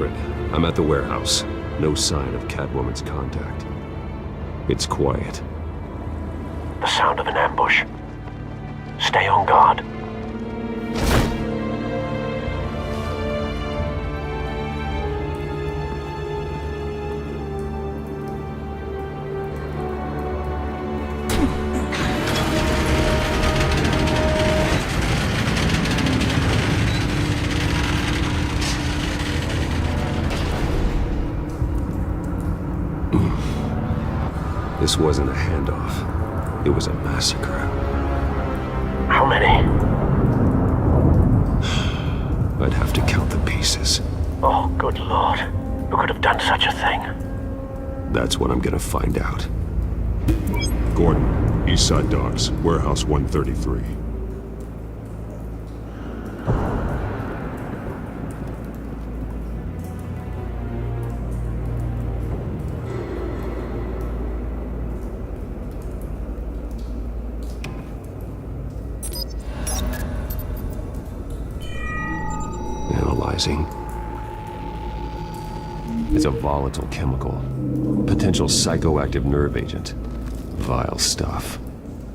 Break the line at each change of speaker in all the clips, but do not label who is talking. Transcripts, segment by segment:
Alfred. I'm at the warehouse. No sign of Catwoman's contact. It's quiet.
The sound of an ambush. Stay on guard.
This wasn't a handoff. It was a massacre.
How many?
I'd have to count the pieces.
Oh, good lord. Who could have done such a thing?
That's what I'm gonna find out.
Gordon, Eastside Docks, Warehouse 133.
Analyzing. It's a volatile chemical. Potential psychoactive nerve agent. Vile stuff.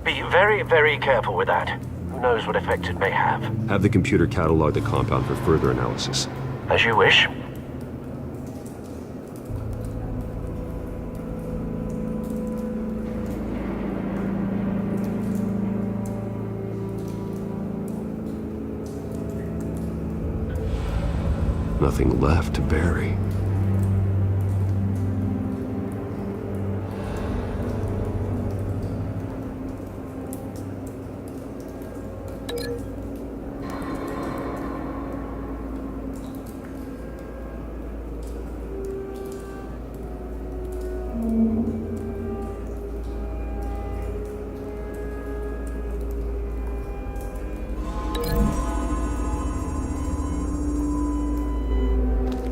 Be very, very careful with that. Who knows what effect it may have.
Have the computer catalog the compound for further analysis.
As you wish.
Nothing left to bury.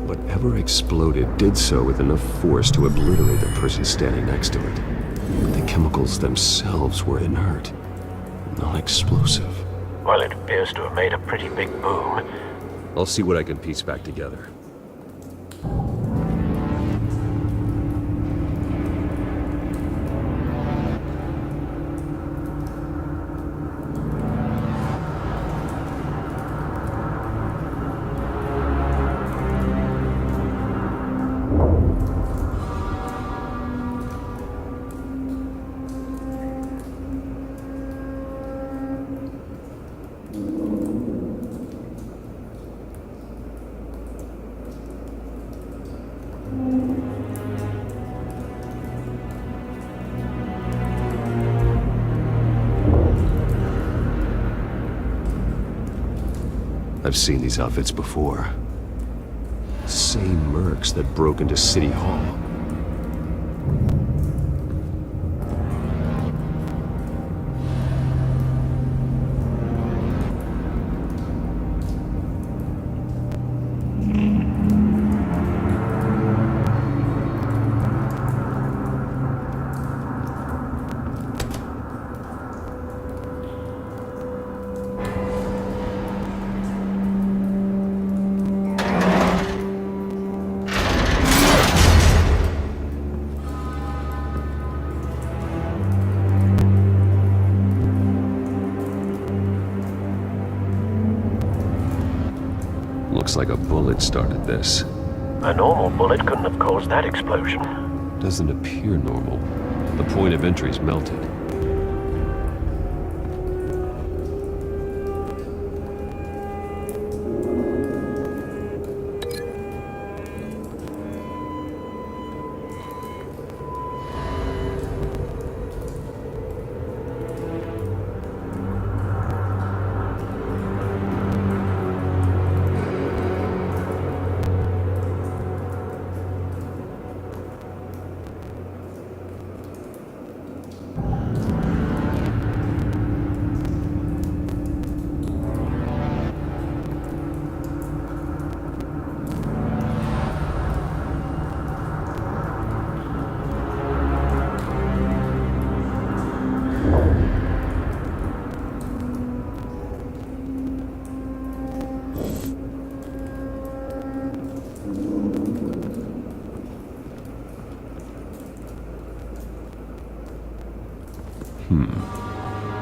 Whatever exploded did so with enough force to obliterate the person standing next to it. But the chemicals themselves were inert, non-explosive.
Well, it appears to have made a pretty big boom.
I'll see what I can piece back together. I've seen these outfits before. Same mercs that broke into City Hall. Looks like a bullet started this.
A normal bullet couldn't have caused that explosion.
Doesn't appear normal. The point of entry's melted.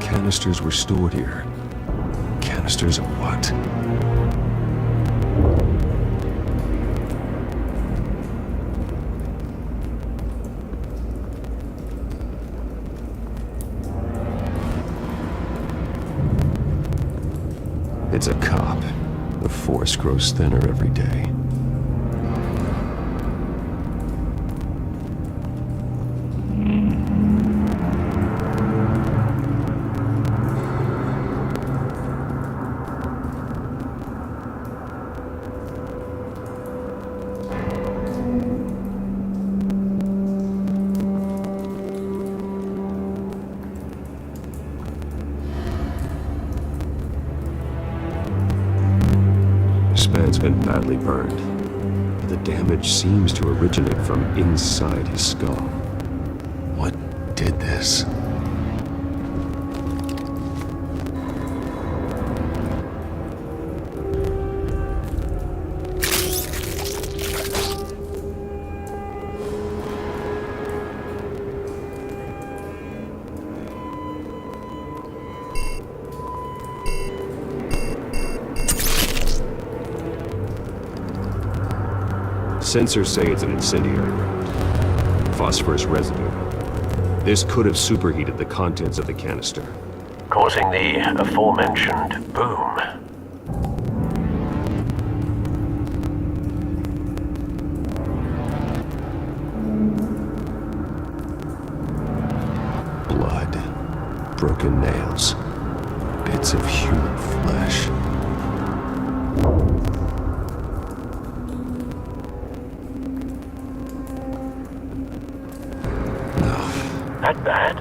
Canisters were stored here. Canisters of what? It's a cop. The force grows thinner every day. Span's been badly burned, but the damage seems to originate from inside his skull. What did this? Sensors say it's an incendiary round. Phosphorus residue. This could have superheated the contents of the canister,
Causing the aforementioned boom.
blood, broken nails, bits of human flesh.
That bad?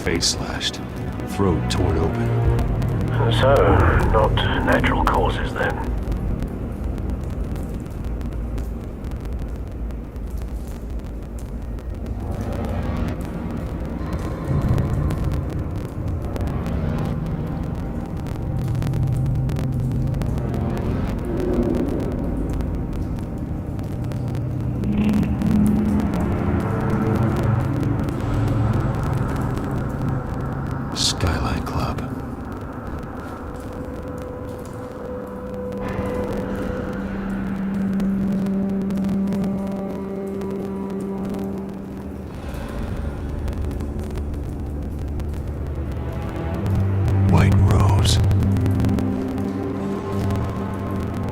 Face slashed, throat torn open.
So, not natural causes then.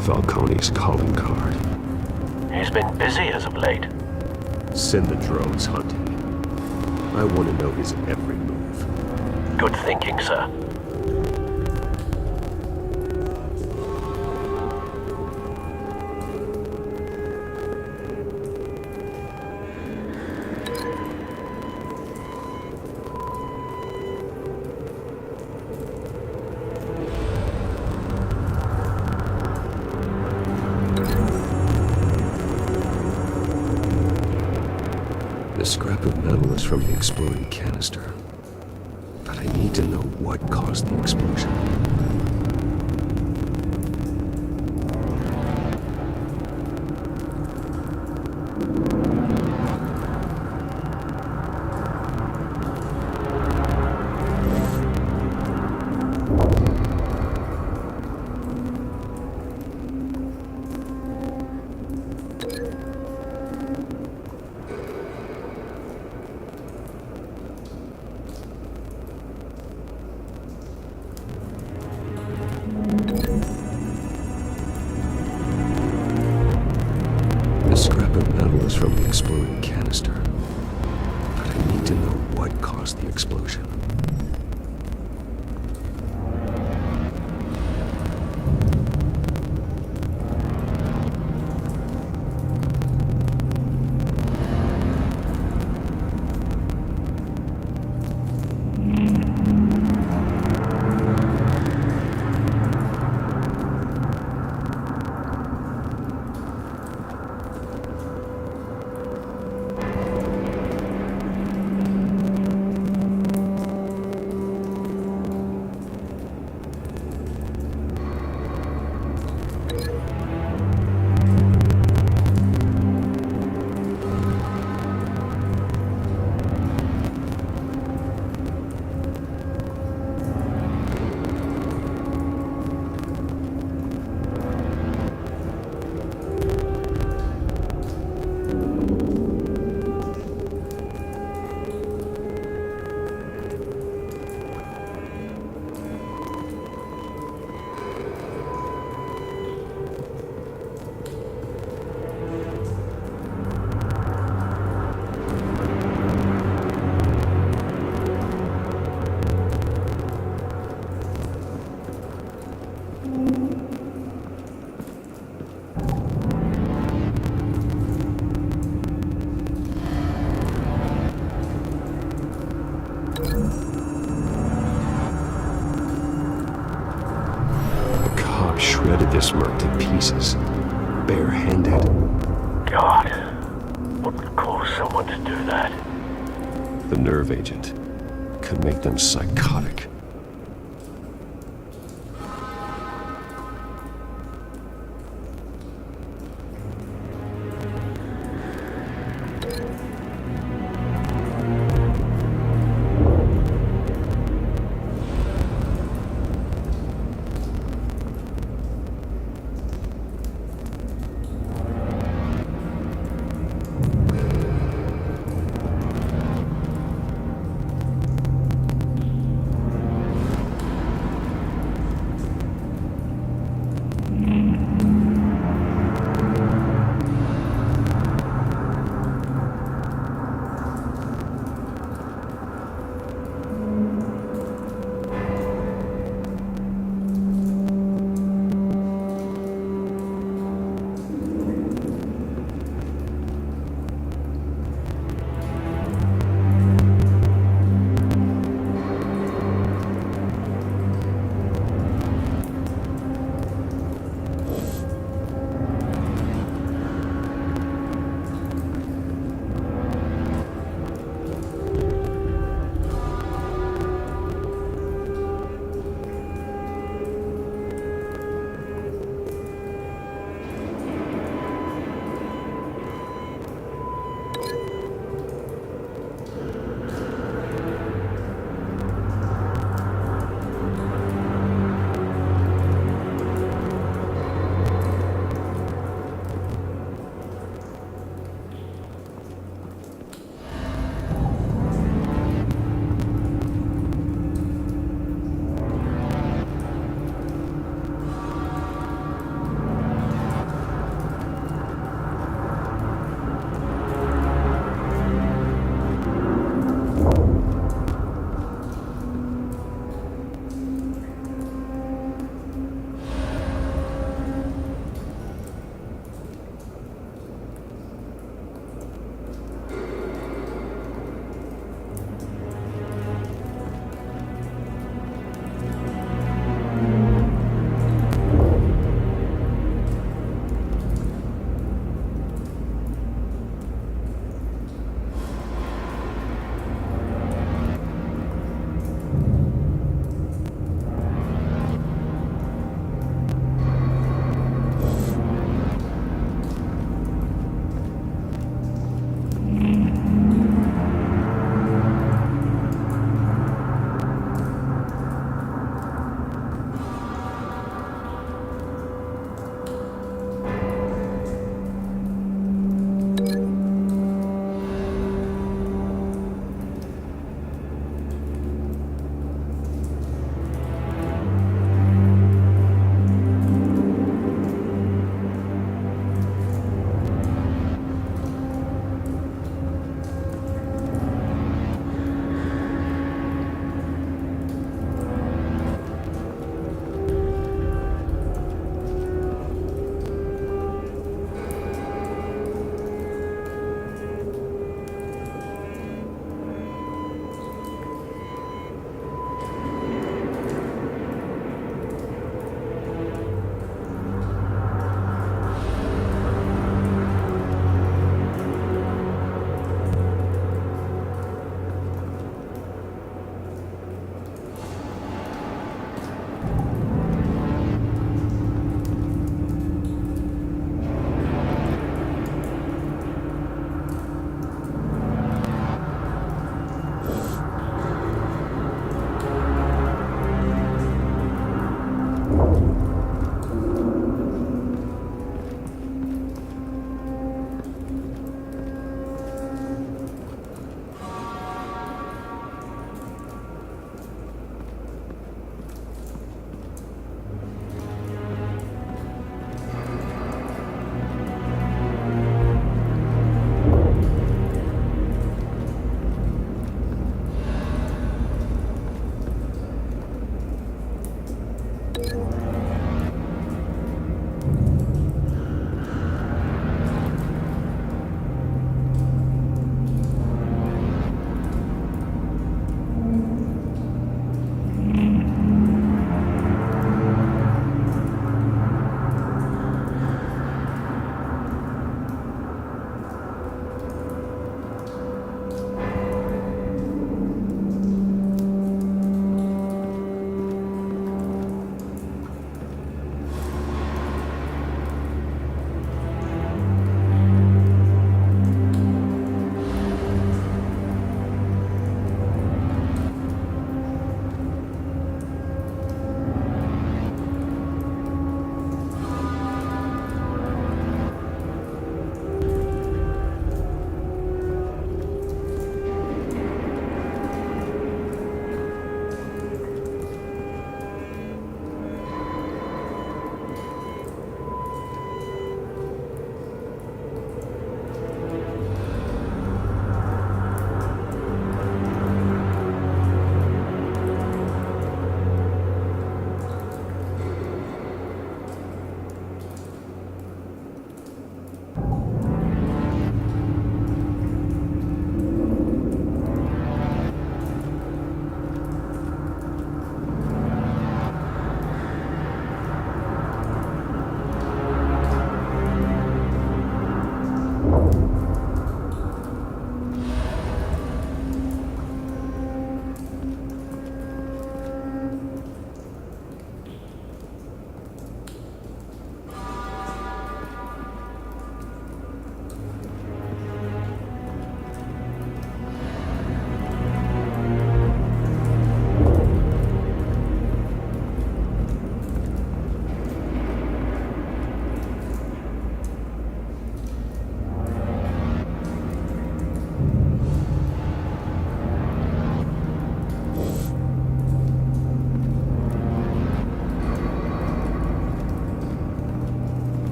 Falcone's calling card.
He's been busy as of late.
Send the drones hunting. I want to know his every move.
Good thinking, sir.
The scrap of metal is from the exploding canister. But I need to know what caused the explosion. The scrap of metal is from the exploding canister. But I need to know what caused the explosion. pieces, barehanded.
God, what would cause someone to do that?
The nerve agent could make them psychotic.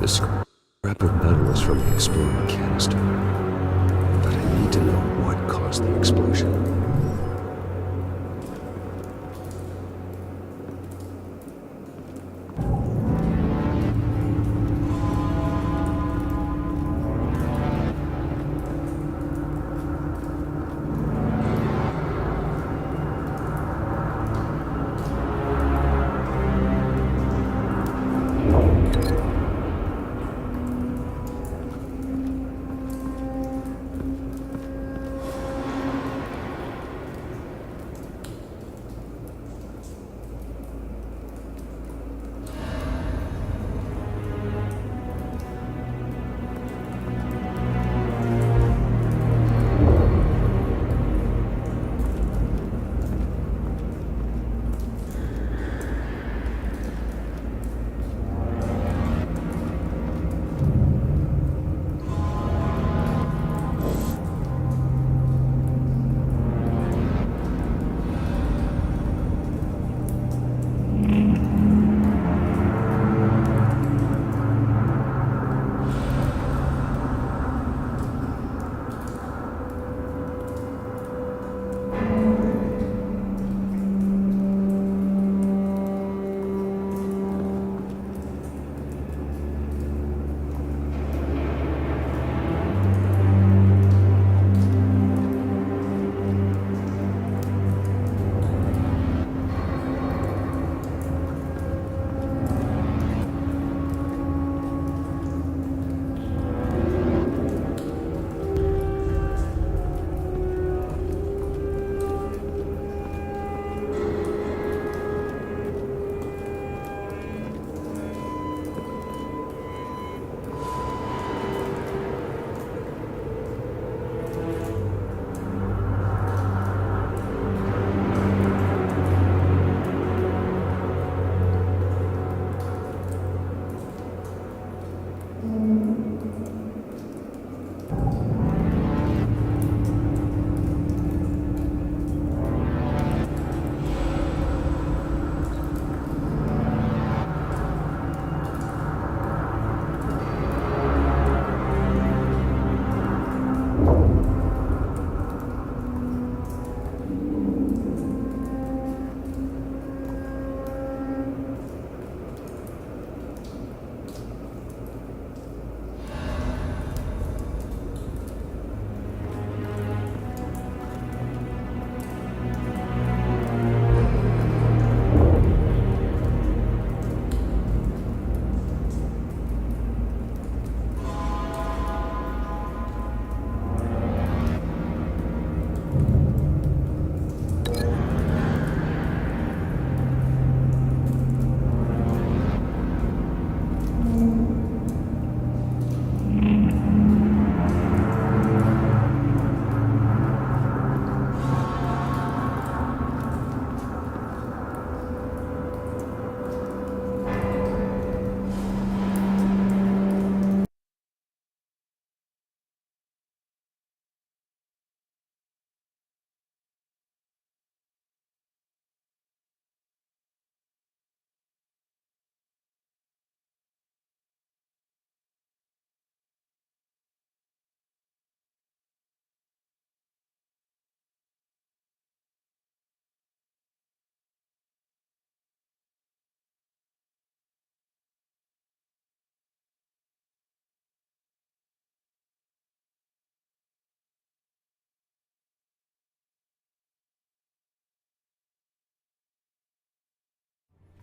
The scrap of metal is from the exploding canister. But I need to know what caused the explosion.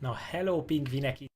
Na, hello pingvinek!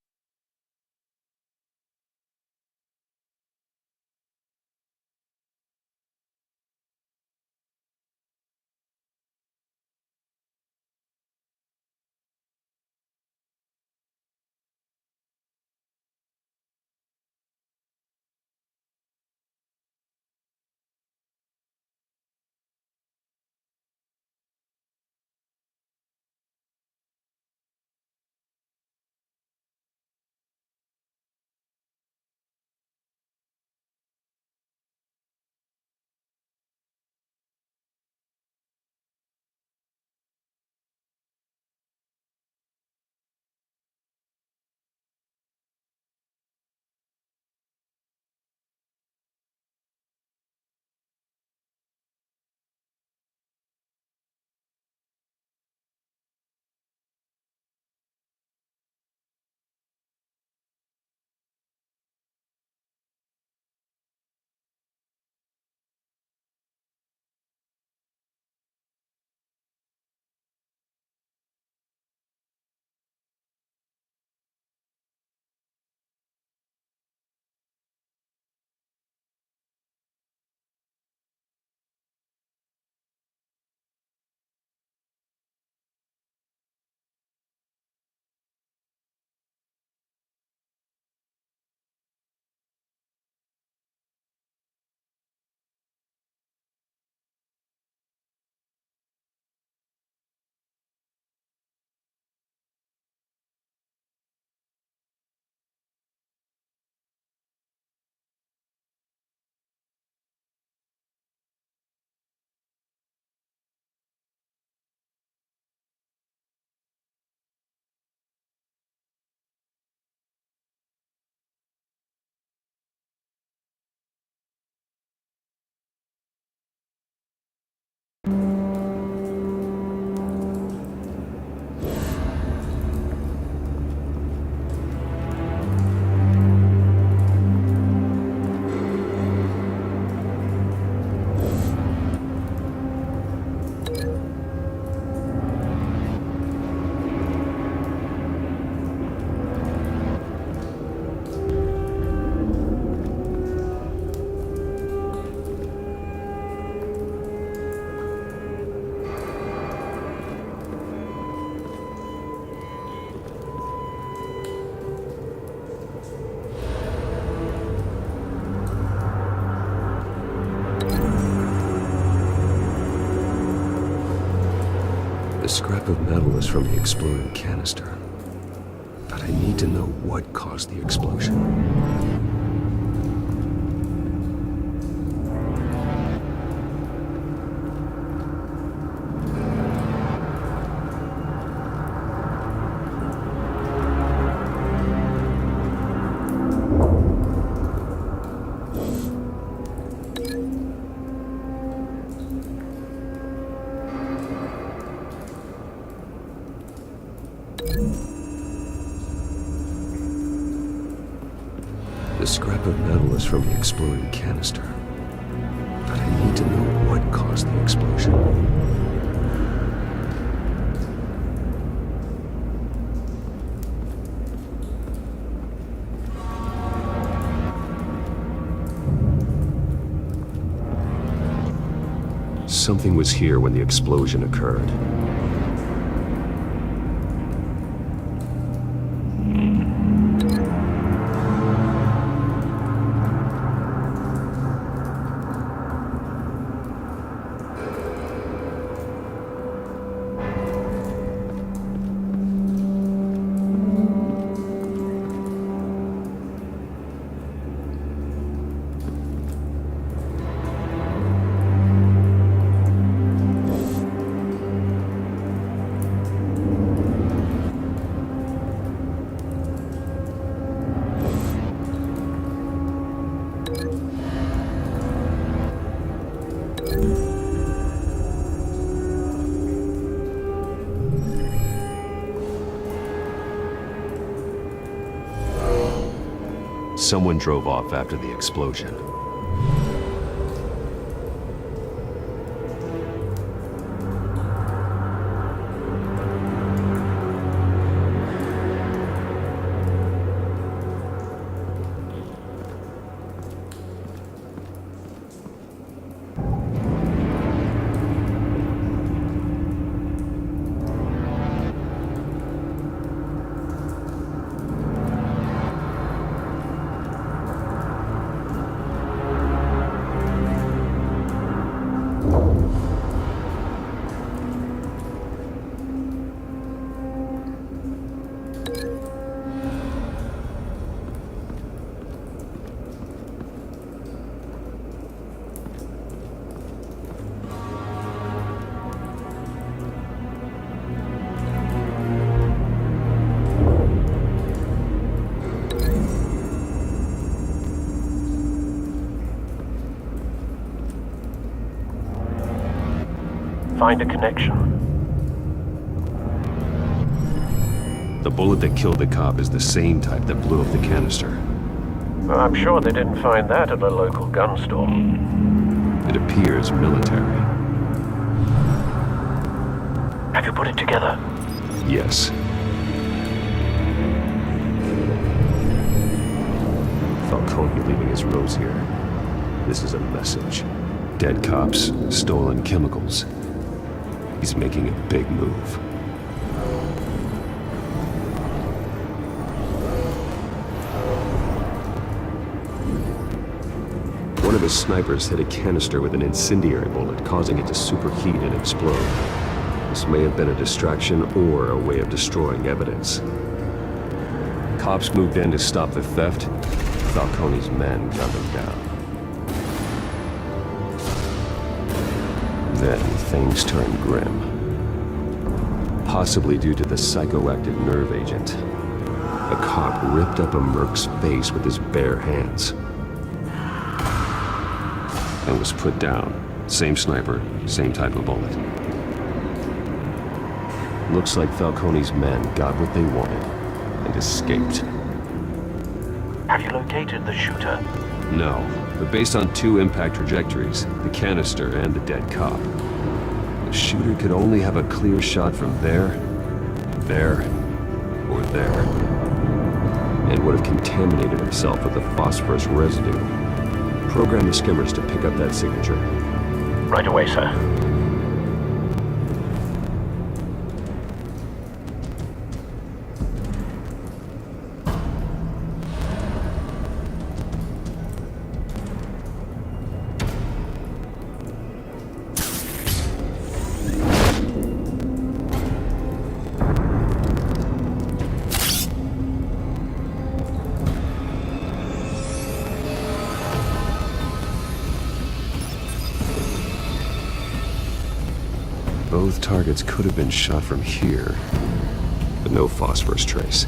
The scrap of metal is from the exploded canister. But I need to know what caused the explosion. The scrap of metal is from the exploded canister. But I need to know what caused the explosion. Something was here when the explosion occurred. Someone drove off after the explosion.
Find a connection.
The bullet that killed the cop is the same type that blew up the canister.
Well, I'm sure they didn't find that at a local gun store.
It appears military.
Have you put it together?
Yes. Falcone leaving his rose here. This is a message. Dead cops, stolen chemicals. He's making a big move. One of his snipers hit a canister with an incendiary bullet, causing it to superheat and explode. This may have been a distraction or a way of destroying evidence. Cops moved in to stop the theft. Falcone's men gunned him down. Then things turned grim. Possibly due to the psychoactive nerve agent. A cop ripped up a merc's face with his bare hands. And was put down. Same sniper, same type of bullet. Looks like Falcone's men got what they wanted and escaped.
Have you located the shooter?
No, but based on two impact trajectories, the canister and the dead cop, the shooter could only have a clear shot from there, or there, and would have contaminated himself with the phosphorus residue. Program the skimmers to pick up that signature.
Right away, sir.
Both targets could have been shot from here, but no phosphorus trace.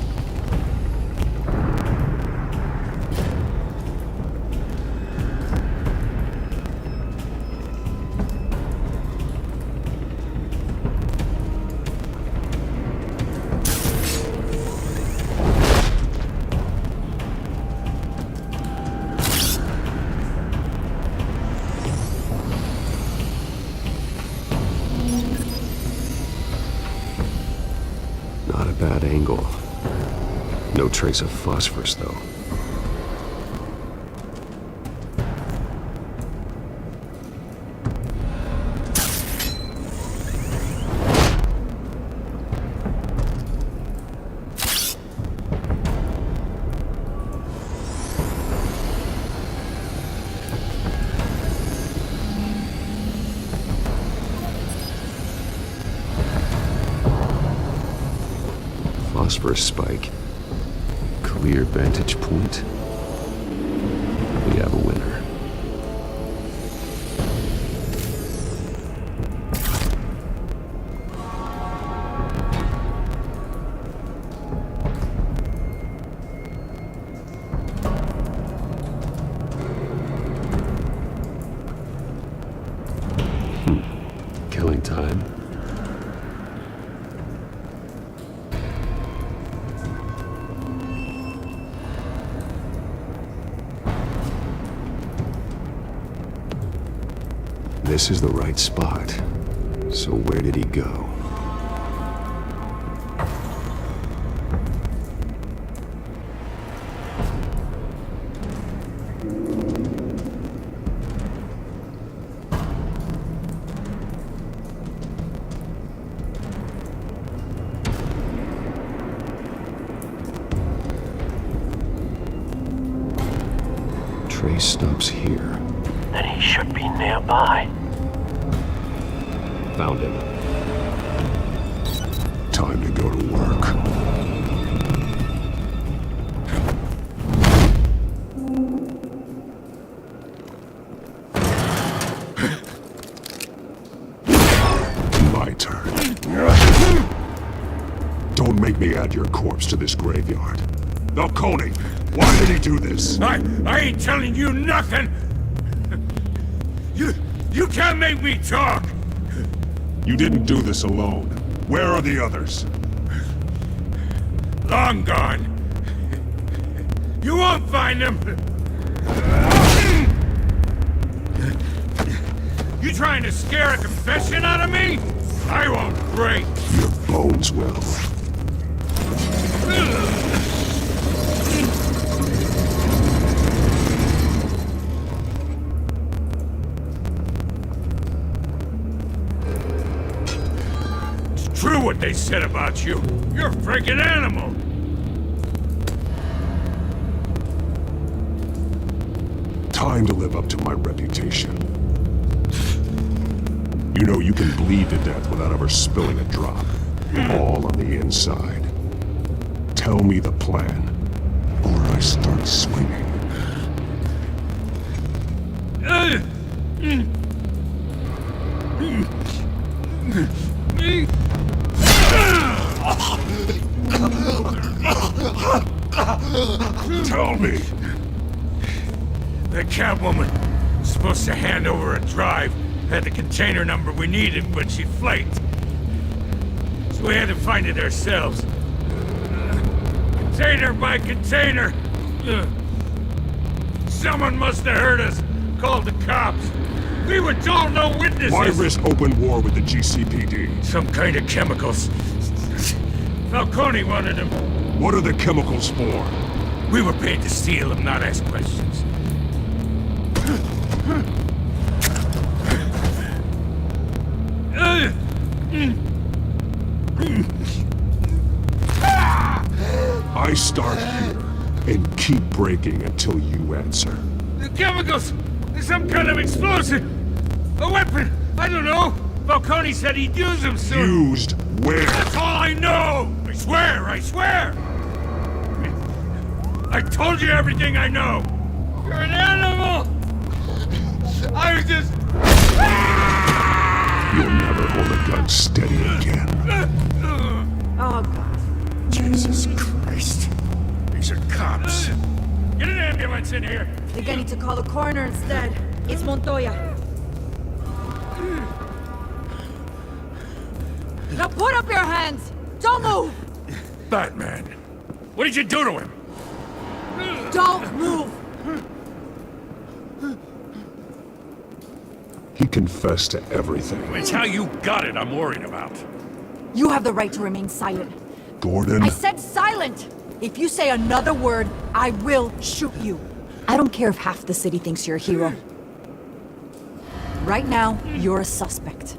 Not a bad angle. No trace of phosphorus, though. Phosphorus spike. Clear vantage point. We have a winner. Killing time. This is the right spot. So where did he go? Trace stops here.
Then he should be nearby.
Found him.
Time to go to work. My turn. Don't make me add your corpse to this graveyard. Falcone, why did he do this?
I ain't telling you nothing! You can't make me talk!
You didn't do this alone. Where are the others?
Long gone. You won't find them! You trying to scare a confession out of me? I won't break!
Your bones will.
True what they said about you. You're a freaking animal.
Time to live up to my reputation. You know you can bleed to death without ever spilling a drop. All on the inside. Tell me the plan, or I start swinging. Tell me.
The Catwoman was supposed to hand over a drive. Had the container number we needed, but she flaked. So we had to find it ourselves. Container by container. Someone must have heard us. Called the cops. We were told no witnesses.
Why risk open war with the GCPD?
Some kind of chemicals. Falcone wanted them.
What are the chemicals for?
We were paid to steal them, not ask questions.
I start here and keep breaking until you answer.
The chemicals! Some kind of explosive! A weapon! I don't know! Falcone said he'd use them soon!
Used where?
That's all I know! I swear! I swear! I told you everything I know! You're an animal! I was just...
You'll never hold a gun steady again.
Oh, God.
Jesus Christ.
These are cops. Get an ambulance in here.
Think I need to call the coroner instead. It's Montoya. Now put up your hands! Don't move!
Batman, what did you do to him?
Don't move!
He confessed to everything.
It's how you got it I'm worried about.
You have the right to remain silent.
Gordon,
I said silent! If you say another word, I will shoot you. I don't care if half the city thinks you're a hero. Right now, you're a suspect.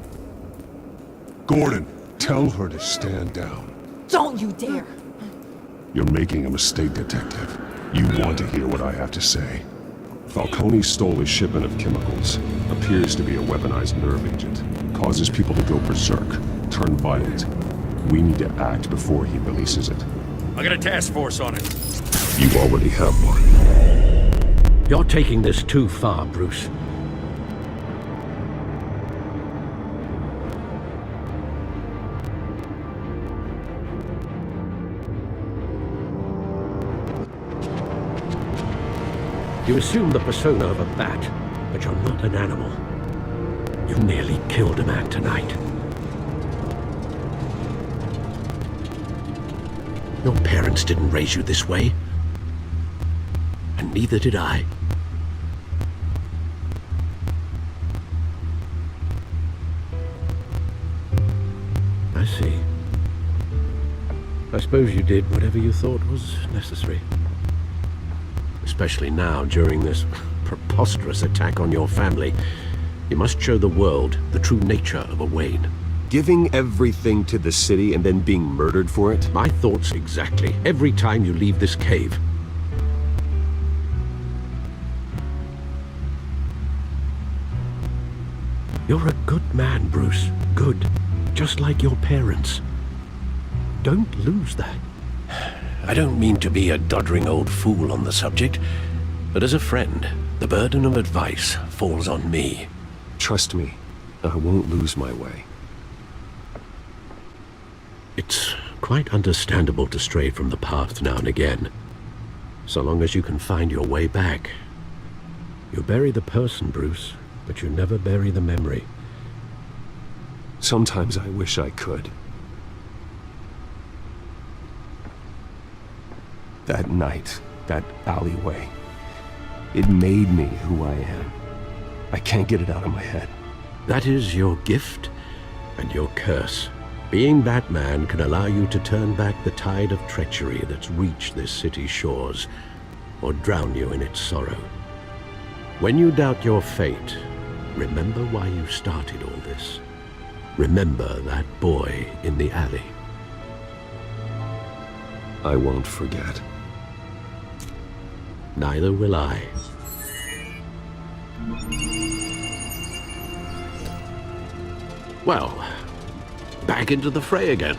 Gordon, tell her to stand down.
Don't you dare!
You're making a mistake, Detective. You want to hear what I have to say. Falcone stole a shipment of chemicals. Appears to be a weaponized nerve agent. Causes people to go berserk, turn violent. We need to act before he releases it.
I got a task force on it.
You already have one.
You're taking this too far, Bruce. You assume the persona of a bat, but you're not an animal. You nearly killed a man tonight. Your parents didn't raise you this way. And neither did I. I see. I suppose you did whatever you thought was necessary. Especially now, during this preposterous attack on your family. You must show the world the true nature of a Wayne.
Giving everything to the city and then being murdered for it?
My thoughts exactly, every time you leave this cave. You're a good man, Bruce. Good. Just like your parents. Don't lose that. I don't mean to be a doddering old fool on the subject, but as a friend, the burden of advice falls on me.
Trust me, I won't lose my way.
It's quite understandable to stray from the path now and again, so long as you can find your way back. You bury the person, Bruce, but you never bury the memory.
Sometimes I wish I could. That night, that alleyway, it made me who I am. I can't get it out of my head.
That is your gift and your curse. Being Batman can allow you to turn back the tide of treachery that's reached this city's shores, or drown you in its sorrow. When you doubt your fate, remember why you started all this. Remember that boy in the alley.
I won't forget.
Neither will I. Well, back into the fray again.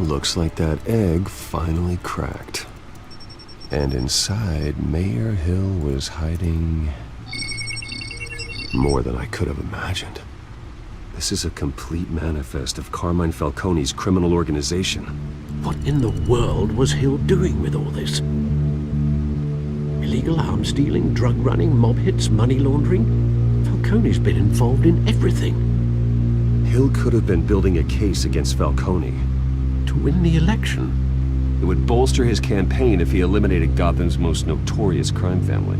Looks like that egg finally cracked. And inside, Mayor Hill was hiding more than I could have imagined. This is a complete manifest of Carmine Falcone's criminal organization.
What in the world was Hill doing with all this? Illegal arms dealing, drug running, mob hits, money laundering? Falcone's been involved in everything.
Hill could have been building a case against Falcone.
To win the election.
It would bolster his campaign if he eliminated Gotham's most notorious crime family.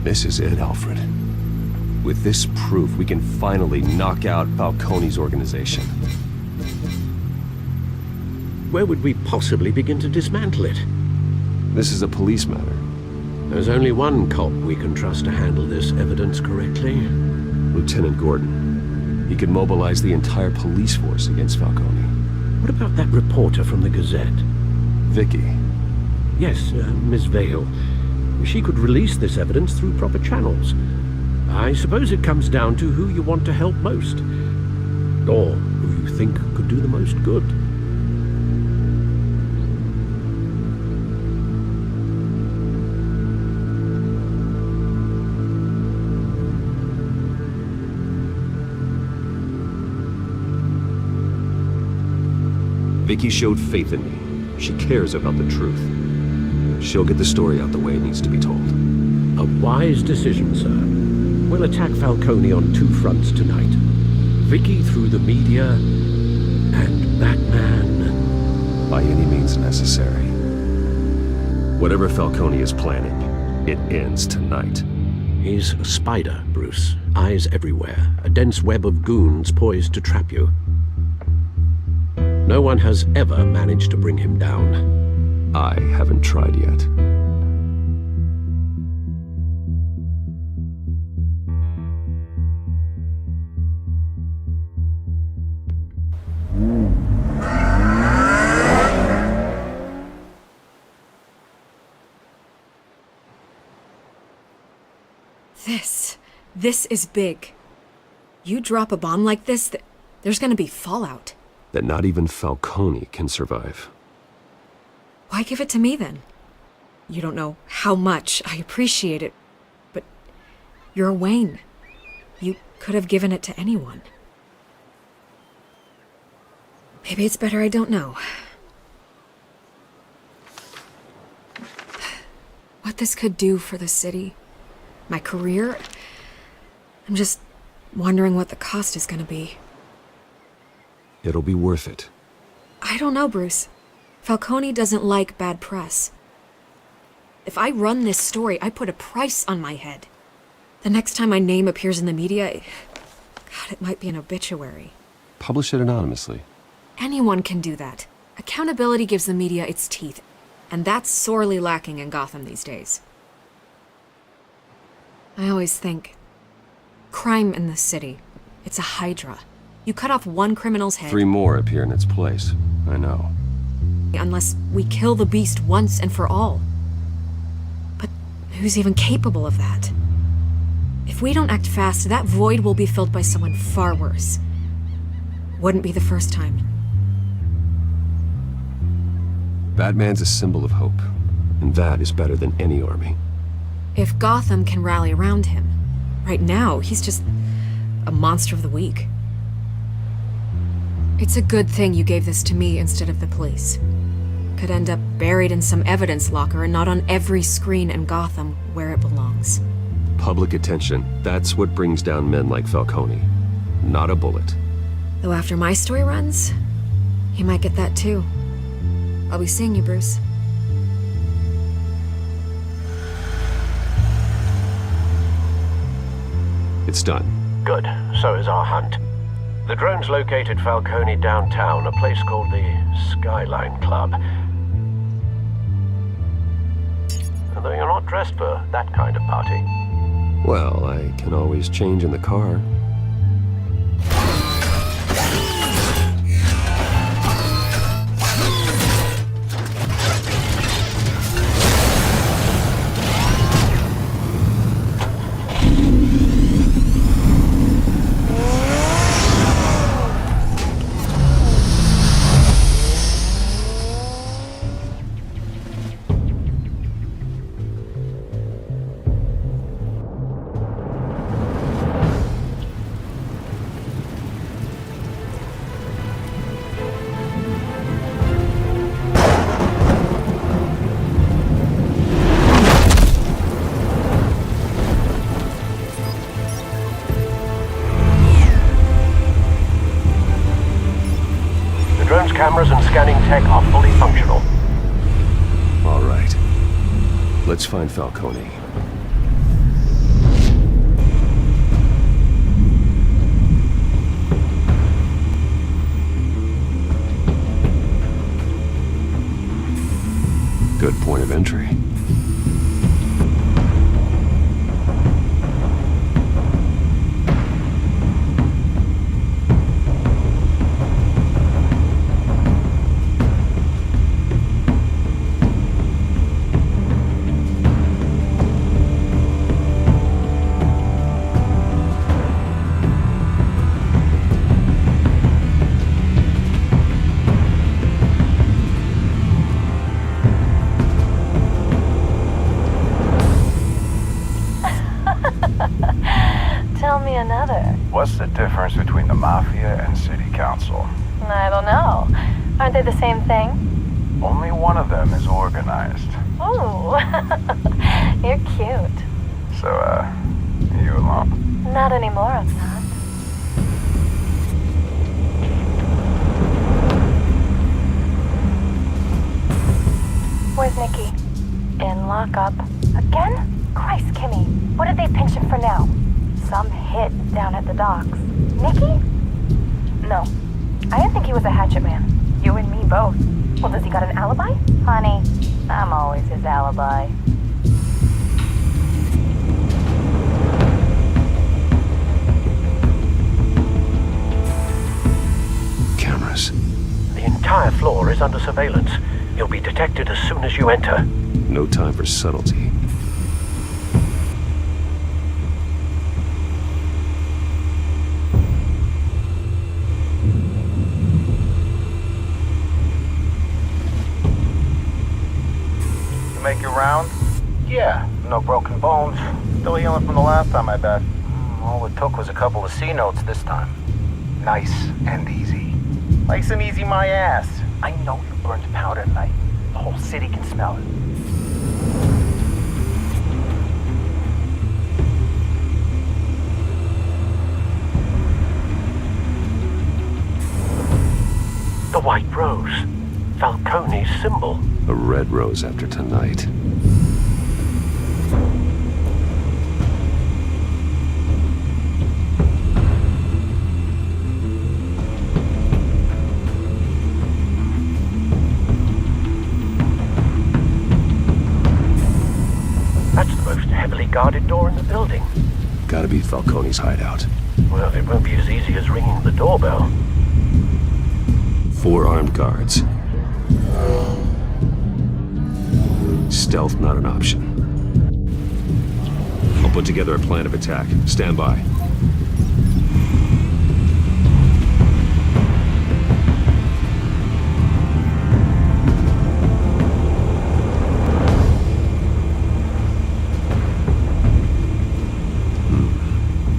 This is it, Alfred. With this proof, we can finally knock out Falcone's organization.
Where would we possibly begin to dismantle it?
This is a police matter.
There's only one cop we can trust to handle this evidence correctly.
Lieutenant Gordon. He could mobilize the entire police force against Falcone.
What about that reporter from the Gazette?
Vicky.
Yes, Miss Vale. She could release this evidence through proper channels. I suppose it comes down to who you want to help most. Or who you think could do the most good.
Vicky showed faith in me. She cares about the truth. She'll get the story out the way it needs to be told.
A wise decision, sir. We'll attack Falcone on two fronts tonight. Vicky through the media, and Batman.
By any means necessary. Whatever Falcone is planning, it ends tonight.
He's a spider, Bruce. Eyes everywhere. A dense web of goons poised to trap you. No one has ever managed to bring him down.
I haven't tried yet.
This is big. You drop a bomb like this, there's gonna be fallout.
That not even Falcone can survive.
Why give it to me then? You don't know how much I appreciate it, but you're Wayne. You could have given it to anyone. Maybe it's better I don't know. What this could do for the city, my career, I'm just wondering what the cost is gonna be.
It'll be worth it.
I don't know, Bruce. Falcone doesn't like bad press. If I run this story, I put a price on my head. The next time my name appears in the media, God, it might be an obituary.
Publish it anonymously.
Anyone can do that. Accountability gives the media its teeth, and that's sorely lacking in Gotham these days. I always think, crime in this city, it's a hydra. You cut off one criminal's head.
3 more appear in its place. I know.
Unless we kill the beast once and for all. But who's even capable of that? If we don't act fast, that void will be filled by someone far worse. Wouldn't be the first time.
Batman's a symbol of hope, and that is better than any army.
If Gotham can rally around him, right now he's just a monster of the week. It's a good thing you gave this to me instead of the police. Could end up buried in some evidence locker and not on every screen in Gotham where it belongs.
Public attention, that's what brings down men like Falcone. Not a bullet.
Though after my story runs, he might get that too. I'll be seeing you, Bruce.
It's done.
Good. So is our hunt. The drones located Falcone downtown, a place called the Skyline Club. And though you're not dressed for that kind of party.
Well, I can always change in the car.
scanning tech are fully functional.
All right. Let's find Falcone. Good point of entry.
Tell me another.
What's the difference between the Mafia and City Council?
I don't know. Aren't they the same thing?
Only one of them is organized.
Ooh, you're cute.
So, you alone?
Not anymore, I'm not. Where's Nikki? In lockup. Again? Christ, Kimmy. What did they pinch him for now? Some hit down at the docks. Nikki? No. I didn't think he was a hatchet man. You and me both. Well, does he got an alibi? Honey, I'm always his alibi.
Cameras.
The entire floor is under surveillance. You'll be detected as soon as you enter.
No time for subtlety.
Make your round? Yeah, no broken bones. Still healing from the last time, I bet. All it took was a couple of C notes this time. Nice and easy. Nice and easy, my ass. I know you burned powder tonight. The whole city can smell it.
The White Rose. Falcone's symbol.
A red rose after tonight.
That's the most heavily guarded door in the building.
Gotta be Falcone's hideout.
Well, it won't be as easy as ringing the doorbell.
4 armed guards. Stealth not an option. I'll put together a plan of attack. Stand by.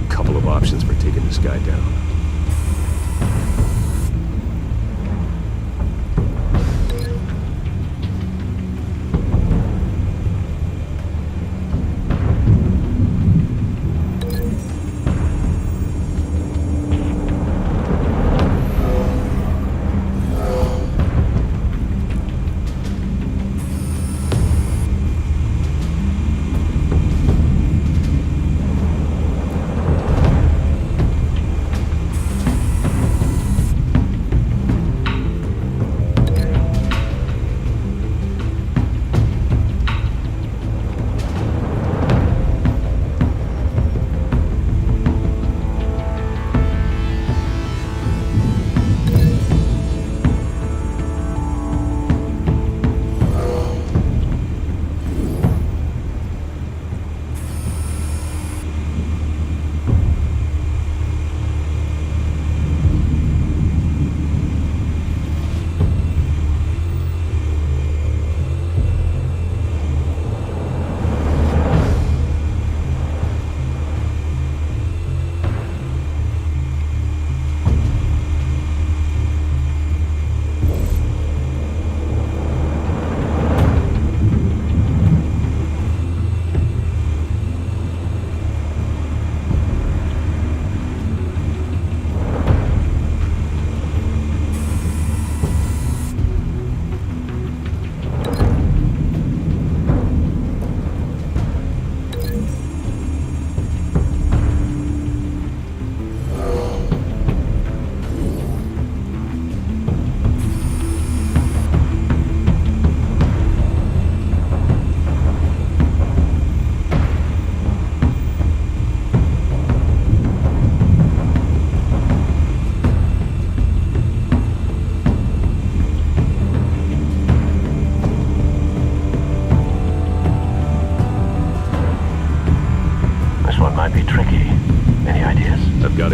Couple of options for taking this guy down.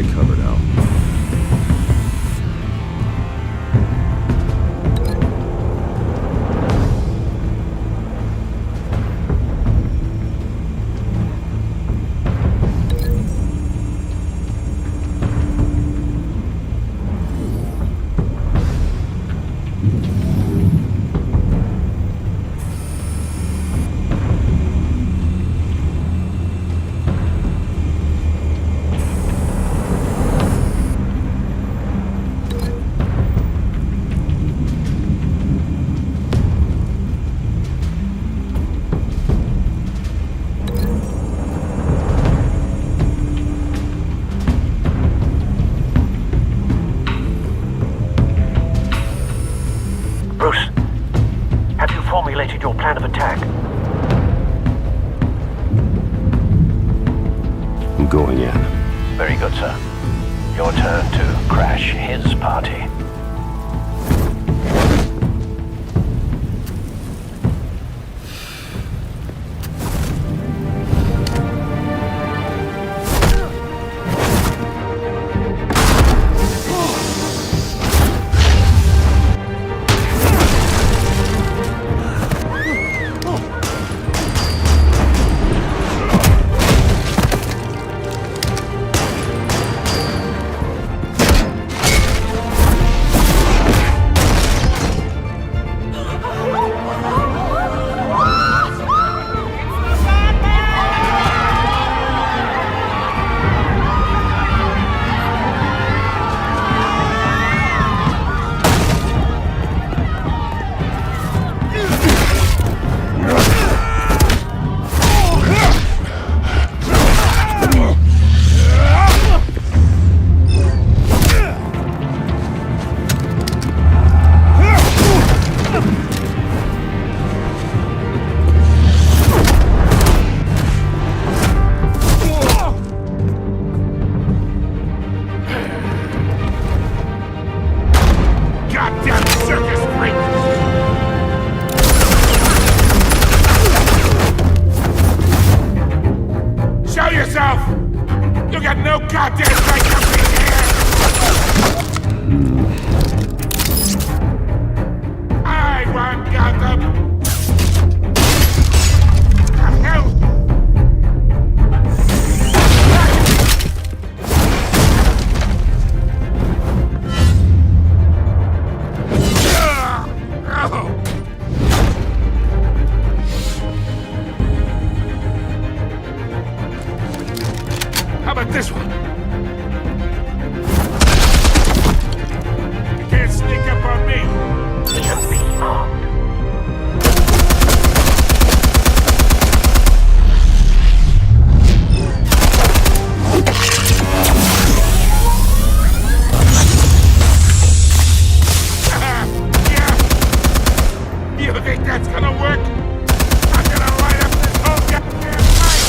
got it covered, Al.
Bruce, have you formulated your plan of attack?
I'm going in.
Very good, sir. Your turn to crash his party.
How about this one? You can't sneak up on me.
Just be armed.
Yeah. You think that's gonna work? I'm gonna light up this whole goddamn place!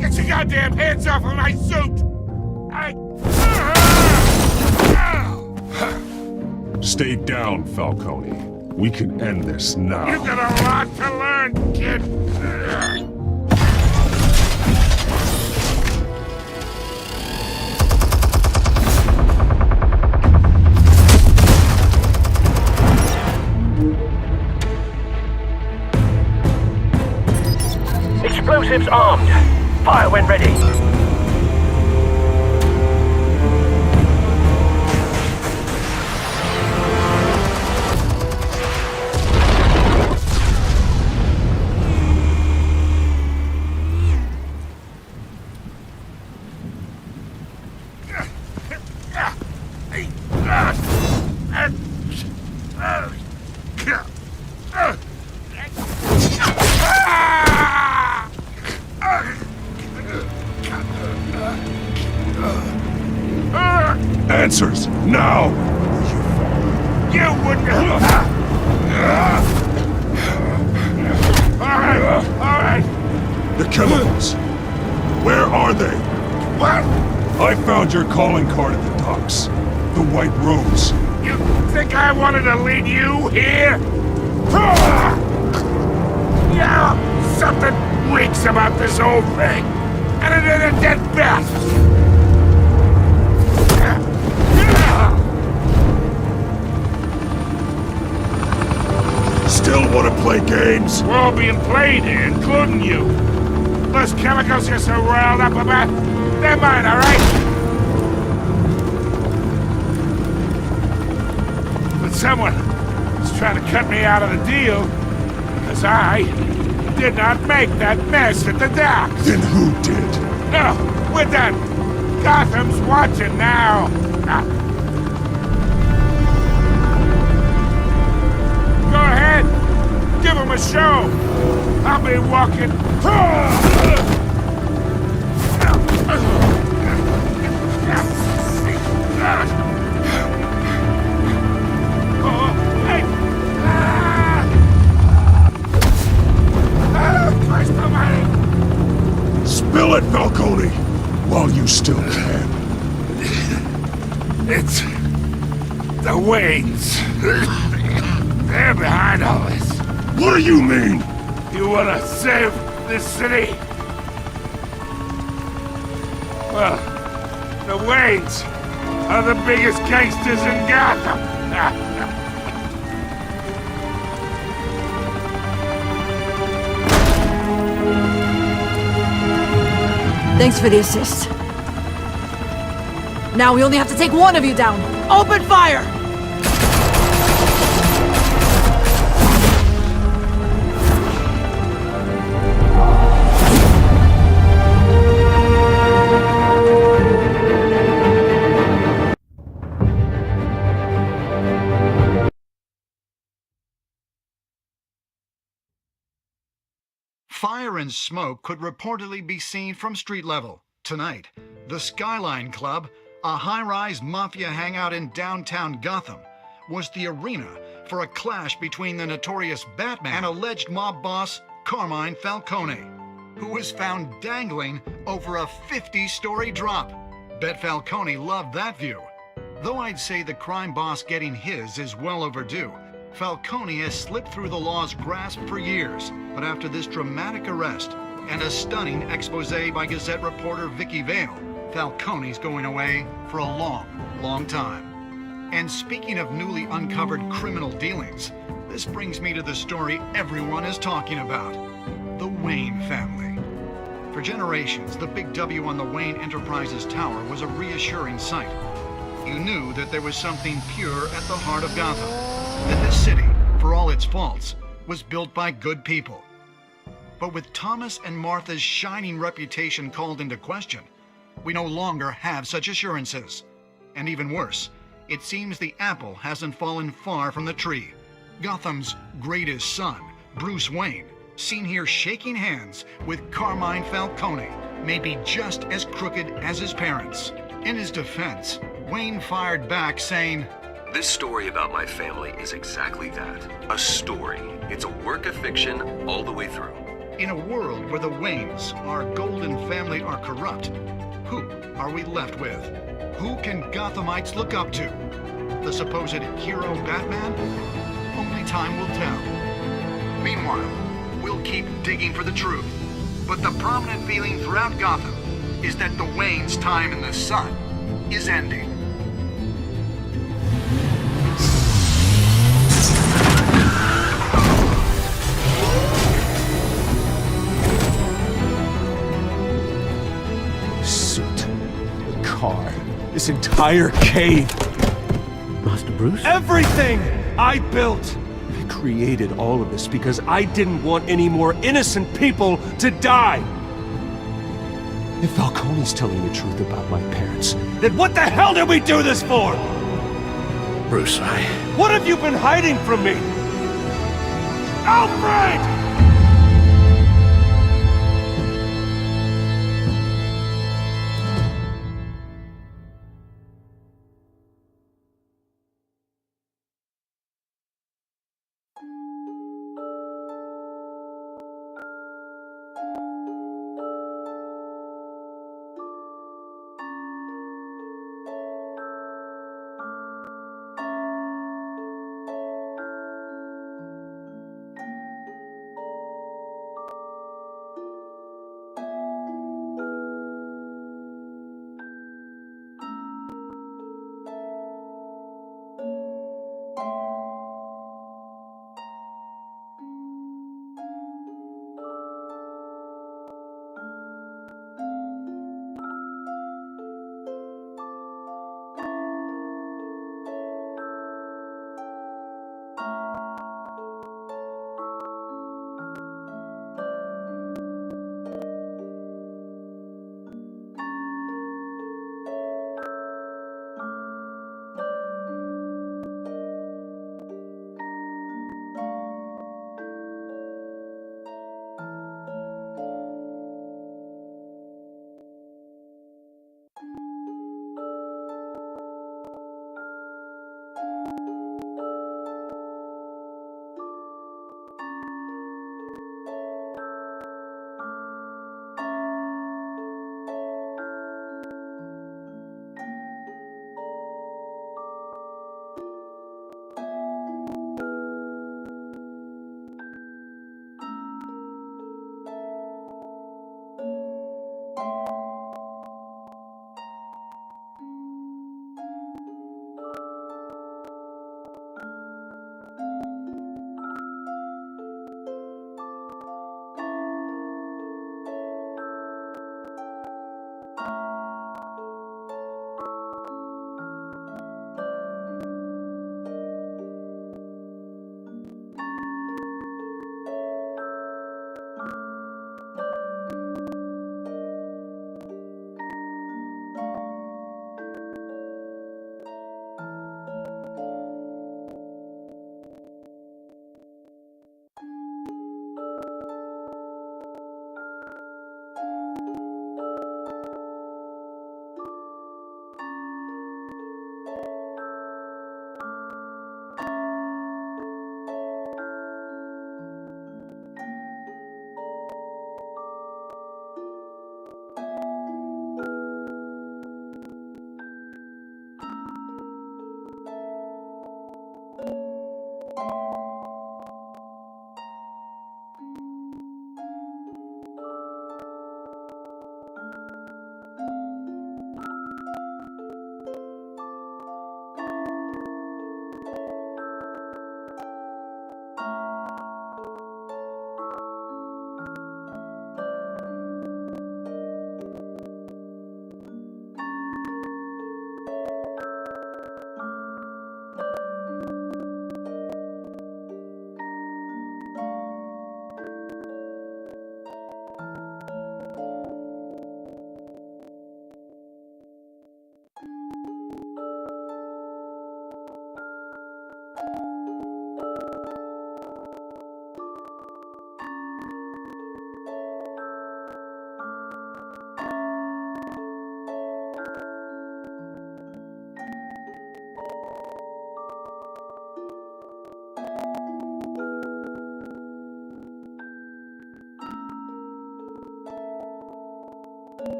Get your goddamn hands off of my suit!
Stay down, Falcone. We can end this now.
You got a lot to learn, kid!
Explosives armed. Fire when ready.
Answers, now!
You wouldn't have... Alright!
The chemicals! Where are they?
What?
I found your calling card at the docks. The White Rose.
You think I wanted to lead you here? Yeah, something reeks about this whole thing. And a dead bat!
Still want to play games?
We're all being played here, including you. Those chemicals you're so riled up about, they're mine, alright? But someone is trying to cut me out of the deal, because I did not make that mess at the docks.
Then who did?
No, we're done. Gotham's watching now. Go ahead. Give him a show. I'll be walking. Christ almighty.
Spill it, Falcone! While you still can.
It's the Waynes. They're behind all this.
What do you mean?
You wanna save this city? Well, the Waynes are the biggest gangsters in Gotham.
Thanks for the assist. Now we only have to take one of you down. Open fire!
Fire and smoke could reportedly be seen from street level. Tonight, the Skyline Club, a high-rise mafia hangout in downtown Gotham, was the arena for a clash between the notorious Batman and alleged mob boss Carmine Falcone, who was found dangling over a 50-story drop. Bet Falcone loved that view. Though I'd say the crime boss getting his is well overdue, Falcone has slipped through the law's grasp for years, but after this dramatic arrest and a stunning expose by Gazette reporter Vicky Vale, Falcone's going away for a long, long time. And speaking of newly uncovered criminal dealings, this brings me to the story everyone is talking about: the Wayne family. For generations, the big W on the Wayne Enterprises Tower was a reassuring sight. You knew that there was something pure at the heart of Gotham, that this city, for all its faults, was built by good people. But with Thomas and Martha's shining reputation called into question, we no longer have such assurances. And even worse, it seems the apple hasn't fallen far from the tree. Gotham's greatest son, Bruce Wayne, seen here shaking hands with Carmine Falcone, may be just as crooked as his parents. In his defense, Wayne fired back saying,
"This story about my family is exactly that. A story. It's a work of fiction all the way through."
In a world where the Waynes, our golden family, are corrupt, who are we left with? Who can Gothamites look up to? The supposed hero Batman? Only time will tell. Meanwhile, we'll keep digging for the truth. But the prominent feeling throughout Gotham is that the Waynes' time in the sun is ending.
This entire cave.
Master Bruce?
Everything I built. I created all of this because I didn't want any more innocent people to die. If Falcone's telling the truth about my parents, then what the hell did we do this for?
Bruce,
What have you been hiding from me? Alfred!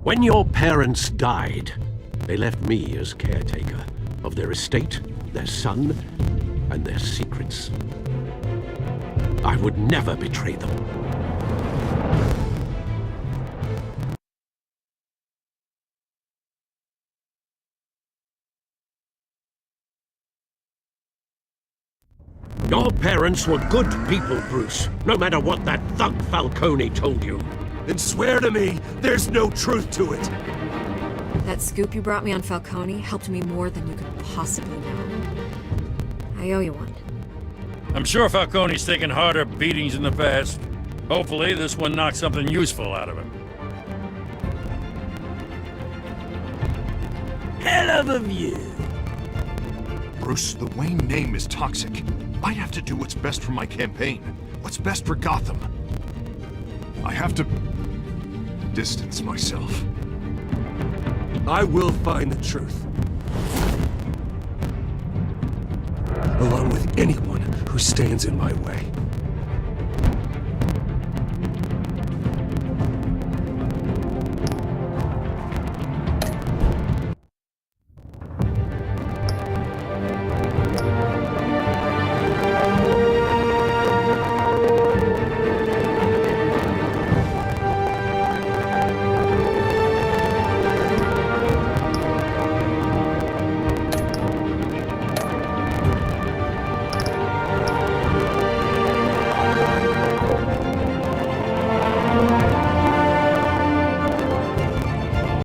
When your parents died, they left me as caretaker of their estate, their son, and their secrets. I would never betray them. Your parents were good people, Bruce, no matter what that thug Falcone told you.
Then swear to me there's no truth to it.
That scoop you brought me on Falcone helped me more than you could possibly know. I owe you one.
I'm sure Falcone's taken harder beatings in the past. Hopefully, this one knocks something useful out of him.
Hell of a view.
Bruce, the Wayne name is toxic. I have to do what's best for my campaign. What's best for Gotham. I have to distance myself.
I will find the truth. Along with anyone who stands in my way.